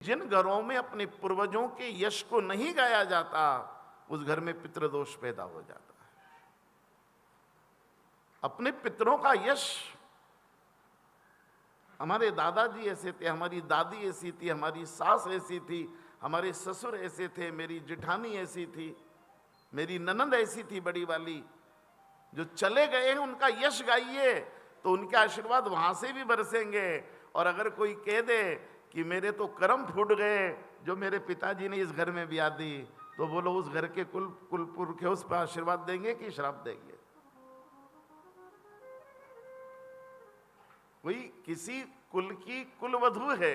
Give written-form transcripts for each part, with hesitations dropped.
जिन घरों में अपने पूर्वजों के यश को नहीं गाया जाता, उस घर में पितृदोष पैदा हो जाता है। अपने पितरों का यश, हमारे दादाजी ऐसे थे, हमारी दादी ऐसी थी, हमारी सास ऐसी थी, हमारे ससुर ऐसे थे, मेरी जेठानी ऐसी थी, मेरी ननंद ऐसी थी बड़ी वाली, जो चले गए हैं उनका यश गाइए तो उनके आशीर्वाद वहां से भी बरसेंगे। और अगर कोई कह दे कि मेरे तो कर्म फूट गए जो मेरे पिताजी ने इस घर में ब्याह दी, तो बोलो उस घर के कुल पुरखे उस पर आशीर्वाद देंगे कि श्राप देंगे? कोई किसी कुल की कुलवधू है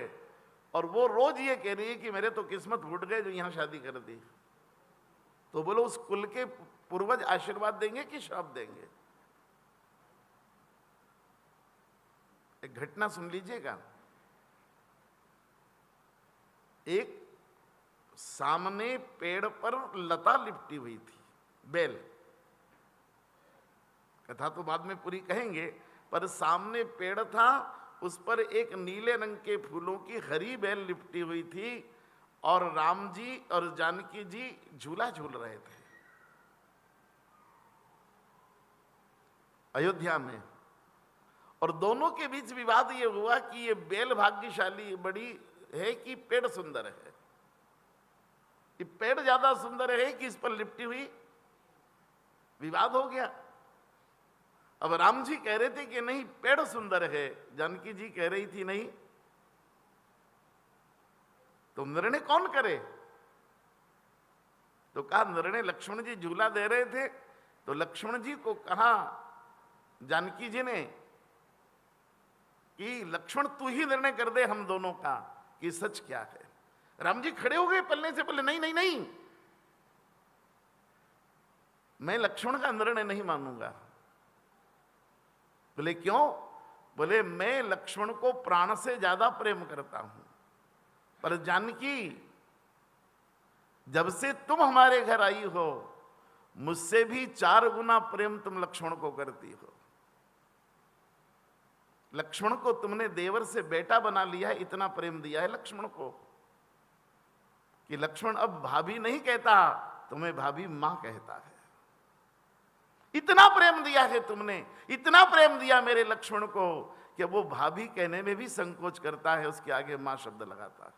और वो रोज ये कह रही है कि मेरे तो किस्मत फूट गए जो यहां शादी कर दी, तो बोलो उस कुल के पूर्वज आशीर्वाद देंगे कि श्राप देंगे? एक घटना सुन लीजिएगा। एक सामने पेड़ पर लता लिपटी हुई थी, बेल। कथा तो बाद में पूरी कहेंगे, पर सामने पेड़ था, उस पर एक नीले रंग के फूलों की हरी बेल लिपटी हुई थी और राम जी और जानकी जी झूला झूल रहे थे अयोध्या में। और दोनों के बीच विवाद ये हुआ कि ये बेल भाग्यशाली बड़ी है कि पेड़ सुंदर है। ये पेड़ ज्यादा सुंदर है कि इस पर लिपटी हुई? विवाद हो गया। अब राम जी कह रहे थे कि नहीं पेड़ सुंदर है, जानकी जी कह रही थी नहीं। तो निर्णय कौन करे? तो कहा निर्णय लक्ष्मण जी झूला दे रहे थे, तो लक्ष्मण जी को कहा जानकी जी ने कि लक्ष्मण तू ही निर्णय कर दे हम दोनों का कि सच क्या है। राम जी खड़े हो गए पलने से पहले, नहीं नहीं नहीं, मैं लक्ष्मण का निर्णय नहीं मानूंगा। बोले क्यों? बोले मैं लक्ष्मण को प्राण से ज्यादा प्रेम करता हूं, पर जानकी जब से तुम हमारे घर आई हो मुझसे भी 4 गुना प्रेम तुम लक्ष्मण को करती हो। लक्ष्मण को तुमने देवर से बेटा बना लिया है, इतना प्रेम दिया है लक्ष्मण को कि लक्ष्मण अब भाभी नहीं कहता, तुम्हें भाभी मां कहता है। इतना प्रेम दिया है तुमने, इतना प्रेम दिया मेरे लक्ष्मण को कि वो भाभी कहने में भी संकोच करता है, उसके आगे मां शब्द लगाता है।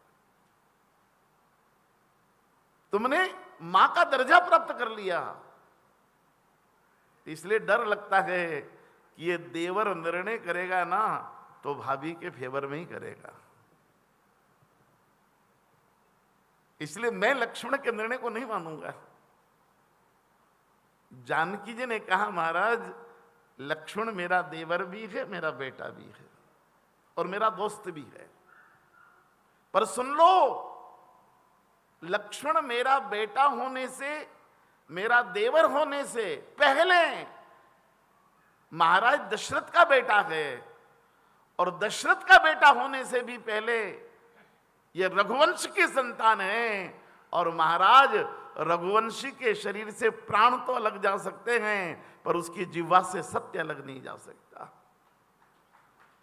तुमने मां का दर्जा प्राप्त कर लिया, इसलिए डर लगता है कि ये देवर निर्णय करेगा ना तो भाभी के फेवर में ही करेगा। इसलिए मैं लक्ष्मण के निर्णय को नहीं मानूंगा। जानकी जी ने कहा महाराज लक्ष्मण मेरा देवर भी है, मेरा बेटा भी है और मेरा दोस्त भी है, पर सुन लो लक्ष्मण मेरा बेटा होने से, मेरा देवर होने से पहले महाराज दशरथ का बेटा है, और दशरथ का बेटा होने से भी पहले ये रघुवंश की संतान है। और महाराज रघुवंशी के शरीर से प्राण तो अलग जा सकते हैं, पर उसकी जिह्वा से सत्य अलग नहीं जा सकता।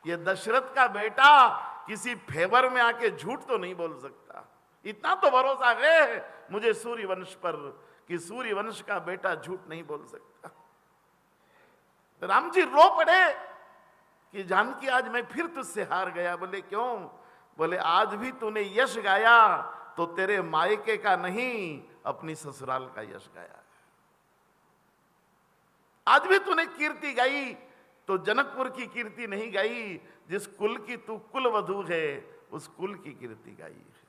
ये दशरथ का बेटा किसी फेवर में आके झूठ तो नहीं बोल सकता। इतना तो भरोसा है मुझे सूर्यवंश पर कि सूर्यवंश का बेटा झूठ नहीं बोल सकता। राम जी रो पड़े कि जानकी आज मैं फिर तुझसे हार गया। बोले क्यों? बोले आज भी तूने यश गाया तो तेरे मायके का नहीं, अपनी ससुराल का यश गाया। आज भी तूने कीर्ति गाई तो जनकपुर की कीर्ति नहीं गाई, जिस कुल की तू कुलवधू है उस कुल की कीर्ति गाई है।